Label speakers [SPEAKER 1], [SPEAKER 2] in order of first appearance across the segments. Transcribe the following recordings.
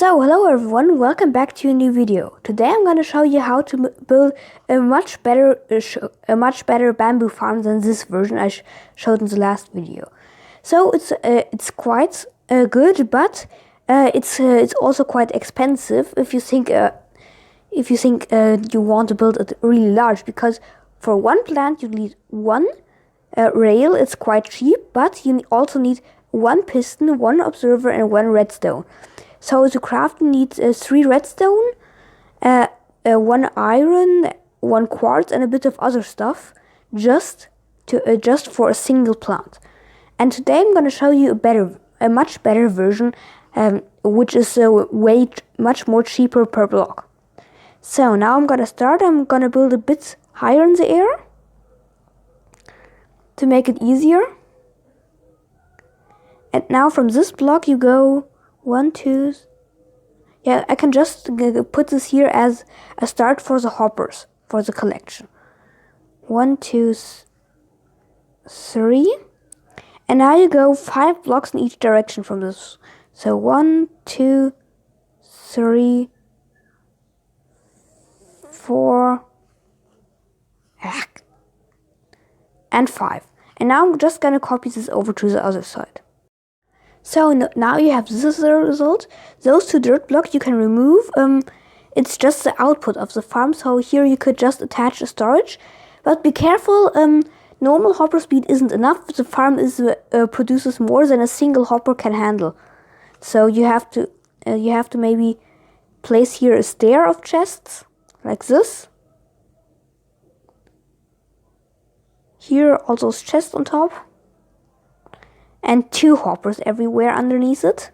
[SPEAKER 1] So, hello everyone, welcome back to a new video. Today I'm going to show you how to build a much better bamboo farm than this version I showed in the last video. So it's quite good, but it's also quite expensive if you think you want to build it really large, because for one plant you need one rail. It's quite cheap, but you also need one piston, one observer, and one redstone. So to craft you need 3 redstone, 1 iron, 1 quartz, and a bit of other stuff, just for a single plant. And today I'm going to show you a much better version, which is much more cheaper per block. So now I'm gonna start. I'm gonna build a bit higher in the air to make it easier. And now from this block you go 1, 2. Yeah, I can just put this here as a start for the hoppers, for the collection. 1, 2, 3. And now you go 5 blocks in each direction from this. So 1, 2, 3, 4, and 5. And now I'm just gonna copy this over to the other side. So now you have this as a result. Those 2 dirt blocks you can remove. It's just the output of the farm. So here you could just attach a storage, but be careful. Normal hopper speed isn't enough. The farm produces more than a single hopper can handle. So you have to maybe place here a stair of chests like this. Here also chests on top. And 2 hoppers everywhere underneath it,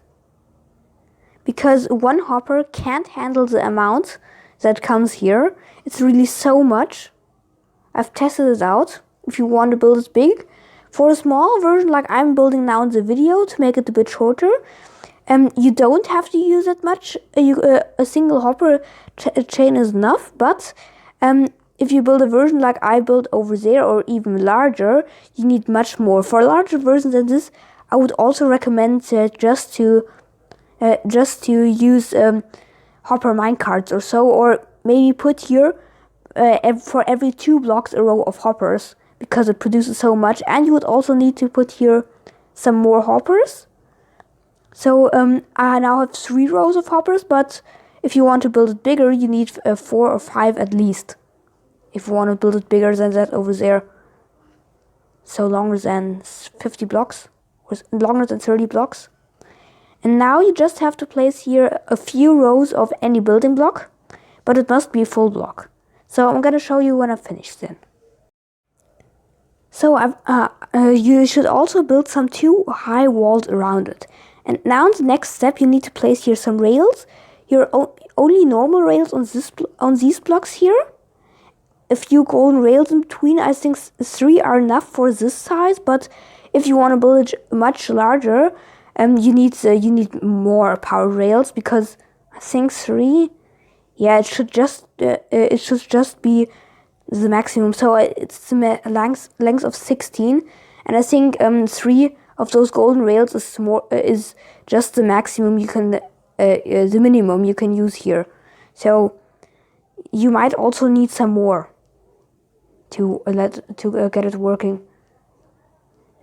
[SPEAKER 1] because 1 hopper can't handle the amount that comes here. It's really so much. I've tested it out. If you want to build it big, for a small version like I'm building now in the video to make it a bit shorter, you don't have to use that much. A single hopper chain is enough, but if you build a version like I built over there, or even larger, you need much more. For a larger version than this, I would also recommend just to use hopper minecarts or so, or maybe put here for every 2 blocks a row of hoppers, because it produces so much. And you would also need to put here some more hoppers. So I now have 3 rows of hoppers, but if you want to build it bigger, you need 4 or 5 at least. If you want to build it bigger than that over there. So longer than 50 blocks, or longer than 30 blocks. And now you just have to place here a few rows of any building block, but it must be a full block. So I'm going to show you when I've finished then. So you should also build some 2 high walls around it. And now in the next step you need to place here some rails. Here only normal rails on these blocks here. A few golden rails in between. I think 3 are enough for this size, but if you want to build it much larger, you need more power rails, because I think 3. Yeah, it should just be the maximum. So it's the length of 16, and I think 3 of those golden rails is just the maximum you can, the minimum you can use here. So you might also need some more to get it working.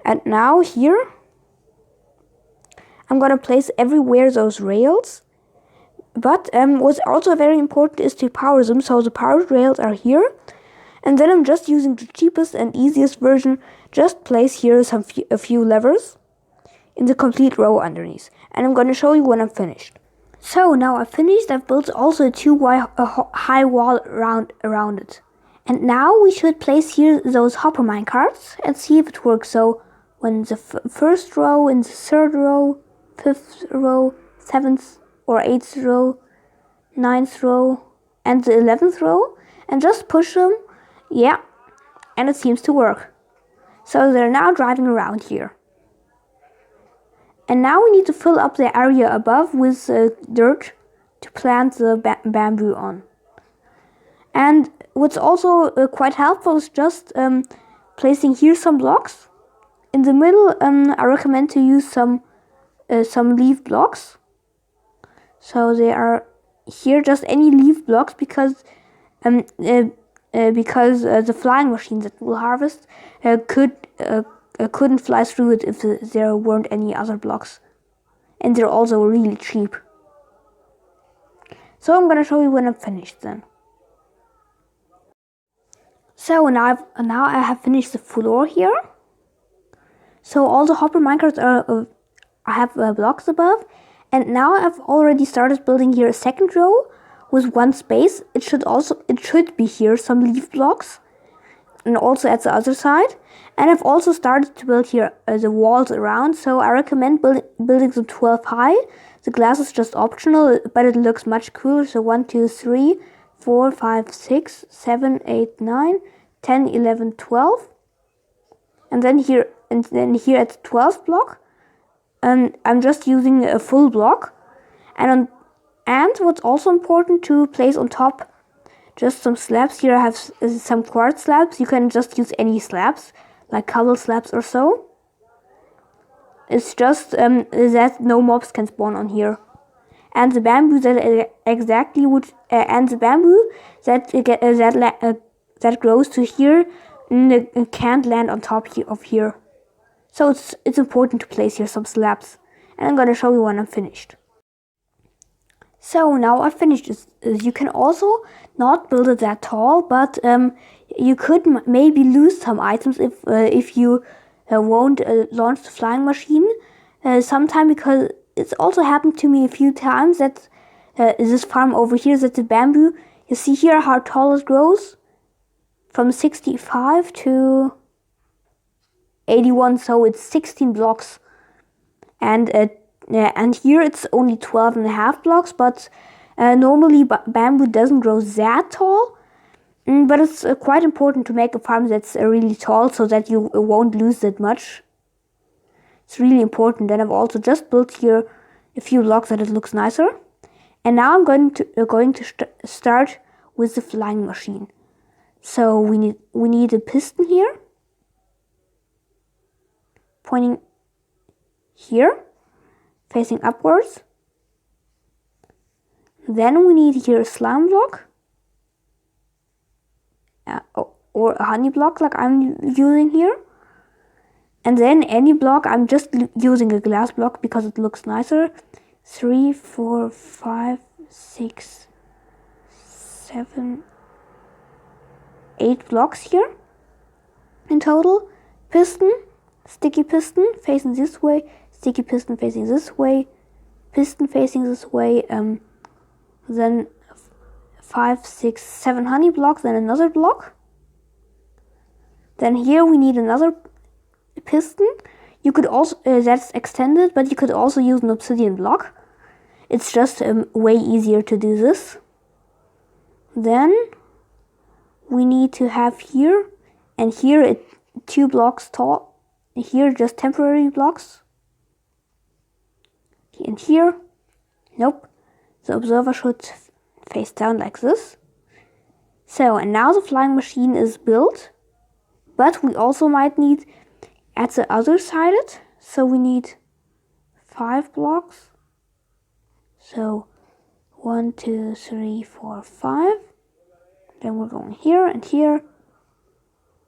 [SPEAKER 1] And now here I'm gonna place everywhere those rails, but what's also very important is to power them. So the powered rails are here, and then I'm just using the cheapest and easiest version. Just place here a few levers in the complete row underneath, and I'm gonna show you when I'm finished. So now I've finished. I've built also a high wall around it. And now we should place here those hopper minecarts and see if it works. So when the first row, in the 3rd row, 5th row, 7th or 8th row, 9th row, and the 11th row, and just push them. Yeah, and it seems to work. So they're now driving around here. And now we need to fill up the area above with dirt to plant the bamboo on. And what's also quite helpful is just placing here some blocks. In the middle, I recommend to use some leaf blocks. So they are here just any leaf blocks because the flying machine that will harvest couldn't fly through it if there weren't any other blocks, and they're also really cheap. So I'm gonna show you when I'm finished then. So now I have finished the floor here. So all the Hopper minecarts I have blocks above, and now I've already started building here a second row with one space. It should be here some leaf blocks, and also at the other side. And I've also started to build here the walls around. So I recommend building them 12 high. The glass is just optional, but it looks much cooler. So 1, 2, 3, 4, 5, 6, 7, 8, 9, 10, 11, 12. And then here at the 12th block, I'm just using a full block. And what's also important to place on top, just some slabs. Here I have some quartz slabs. You can just use any slabs, like cobble slabs or so. It's just that no mobs can spawn on here. And the bamboo that that grows to here can't land on top of here. So it's important to place here some slabs. And I'm gonna show you when I'm finished. So now I've finished this. You can also not build it that tall, but you could maybe lose some items if you won't launch the flying machine sometime, because it's also happened to me a few times that this farm over here, that the bamboo, you see here how tall it grows, from 65 to 81, so it's 16 blocks, and here it's only 12.5 blocks, but normally bamboo doesn't grow that tall. But it's quite important to make a farm that's really tall so that you won't lose that much. It's really important. Then I've also just built here a few blocks that it looks nicer. And now I'm going to start with the flying machine. So we need a piston here, pointing here, facing upwards. Then we need here a slime block. Or a honey block like I'm using here. And then any block, I'm just using a glass block because it looks nicer. 3, 4, 5, 6, 7, 8 blocks here in total. Piston, sticky piston facing this way, sticky piston facing this way, piston facing this way, then 5, 6, 7 honey blocks, then another block. Then here we need another piston. You could also, that's extended, but you could also use an obsidian block. It's just way easier to do this. Then we need to have here and here 2 blocks tall. Here just temporary blocks. And here, nope. The observer should face down like this. So, and now the flying machine is built, but we also might need at the other side it. So we need 5 blocks. So 1, 2, 3, 4, 5. Then we're going here and here.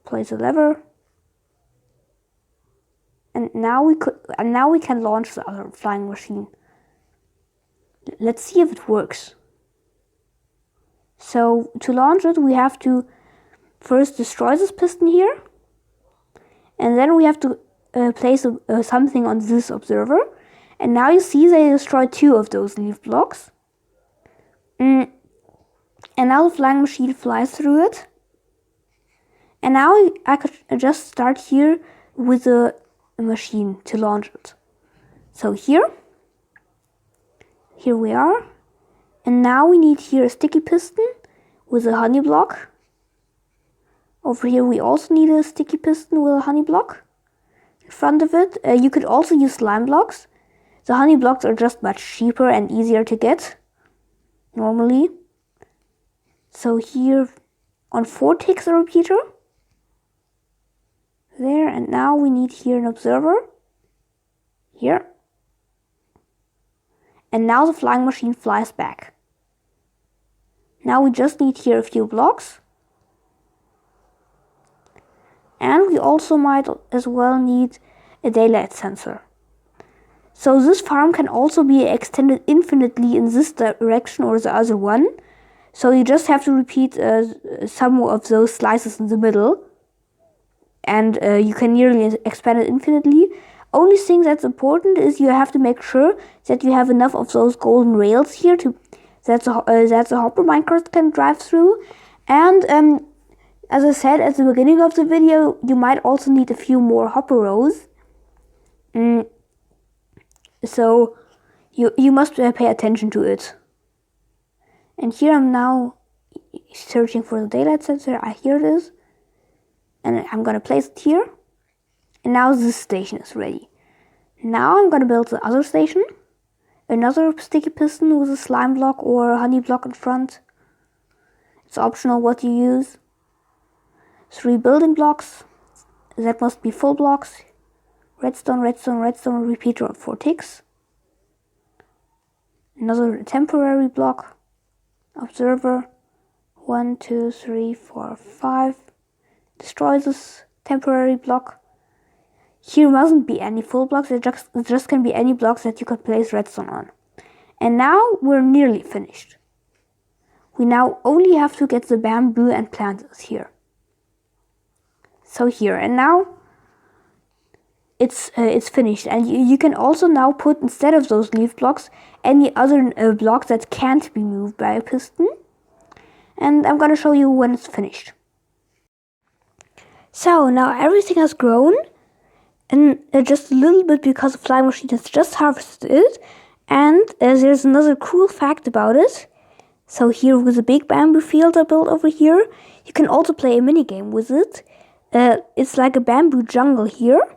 [SPEAKER 1] Place a lever. And now we can launch the other flying machine. Let's see if it works. So to launch it, we have to first destroy this piston here, and then we have to place something on this observer. And now you see they destroyed 2 of those leaf blocks. And now the flying machine flies through it. And now I could just start here with the machine to launch it. So here we are. And now we need here a sticky piston with a honey block. Over here we also need a sticky piston with a honey block in front of it. You could also use slime blocks. The honey blocks are just much cheaper and easier to get normally. So here on 4 ticks a repeater. There, and now we need here an observer. Here. And now the flying machine flies back. Now we just need here a few blocks. And we also might as well need a daylight sensor. So this farm can also be extended infinitely in this direction or the other one. So you just have to repeat some of those slices in the middle. And you can nearly expand it infinitely. Only thing that's important is you have to make sure that you have enough of those golden rails here that the hopper minecart can drive through. And as I said at the beginning of the video, you might also need a few more hopper rows. So you must pay attention to it. And here I'm now searching for the daylight sensor. Here it is. And I'm gonna place it here. And now this station is ready. Now I'm gonna build the other station. Another sticky piston with a slime block or a honey block in front. It's optional what you use. 3 building blocks. That must be full blocks. Redstone, redstone, redstone, repeater of 4 ticks. Another temporary block. Observer. 1, 2, 3, 4, 5. Destroy this temporary block. Here mustn't be any full blocks, it just can be any blocks that you can place redstone on. And now we're nearly finished. We now only have to get the bamboo and plant this here. So here, and now it's finished. And you can also now put, instead of those leaf blocks, any other blocks that can't be moved by a piston. And I'm gonna show you when it's finished. So now everything has grown, and just a little bit because the flying machine has just harvested it. And there's another cool fact about it. So here with a big bamboo field I built over here, you can also play a mini game with it. It's like a bamboo jungle here,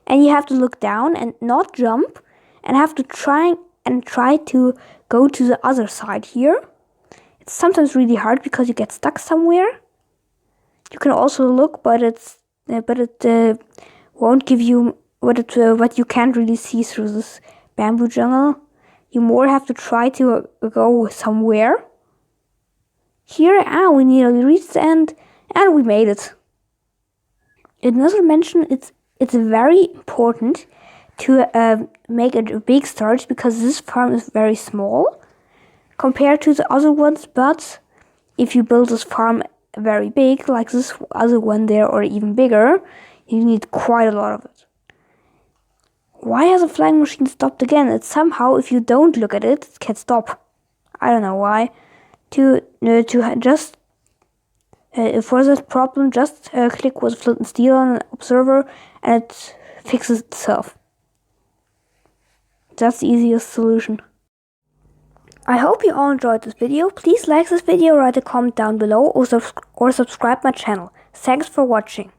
[SPEAKER 1] and you have to look down and not jump, and have to try to go to the other side here. It's sometimes really hard because you get stuck somewhere. You can also look, but it won't give you what you can't really see through this bamboo jungle. You more have to try to go somewhere. Here, we nearly reached the end, and we made it. Another mention, it's very important to make a big storage, because this farm is very small compared to the other ones. But if you build this farm very big, like this other one there, or even bigger, you need quite a lot of it. Why has the flying machine stopped again? It's somehow, if you don't look at it, it can stop. I don't know why. For this problem, just click with flint and steel on an observer, and it fixes itself. That's the easiest solution. I hope you all enjoyed this video. Please like this video, write a comment down below, or subscribe my channel. Thanks for watching.